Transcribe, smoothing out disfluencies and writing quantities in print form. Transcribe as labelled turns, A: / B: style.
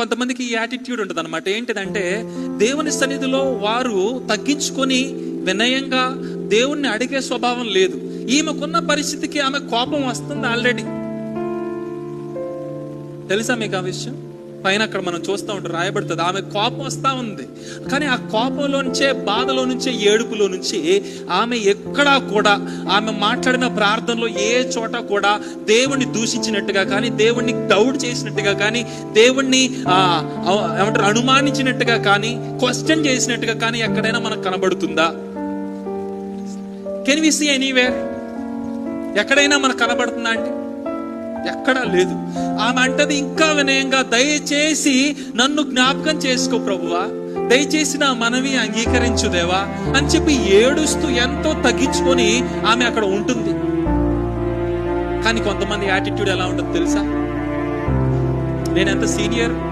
A: కొంతమందికి ఈ యాటిట్యూడ్ ఉంటుంది అనమాట. ఏంటిదంటే దేవుని సన్నిధిలో వారు తగ్గించుకొని వినయంగా దేవుణ్ణి అడిగే స్వభావం లేదు. ఈమెకున్న పరిస్థితికి ఆమె కోపం వస్తుంది ఆల్రెడీ. తెలుసా మీకు ఆ విషయం? పైన అక్కడ మనం చూస్తూ ఉంటాం, రాయబడుతుంది ఆమె కోపం వస్తూ ఉంది. కానీ ఆ కోపంలో నుంచే, బాధలో నుంచే, ఏడుపులో నుంచి ఆమె ఎక్కడా కూడా, ఆమె మాట్లాడిన ప్రార్థనలో ఏ చోట కూడా దేవుణ్ణి దూషించినట్టుగా కానీ, దేవుణ్ణి డౌట్ చేసినట్టుగా కానీ, దేవుణ్ణి ఏమంటారు అనుమానించినట్టుగా కానీ, క్వశ్చన్ చేసినట్టుగా కానీ ఎక్కడైనా మనకు కనబడుతుందా? Can we see anywhere? ఎక్కడైనా మనకు కనబడుతుందా అంటే ఎక్కడా లేదు. ఆమె అంటది ఇంకా వినయంగా, దయచేసి నన్ను జ్ఞాపకం చేసుకో ప్రభువా, దయచేసి నా మనవి అంగీకరించు దేవా అని చెప్పి ఏడుస్తూ ఎంతో తగ్గించుకొని ఆమె అక్కడ ఉంటుంది. కానీ కొంతమంది యాటిట్యూడ్ ఎలా ఉంటుందో తెలుసా? నేను ఎంత సీనియర్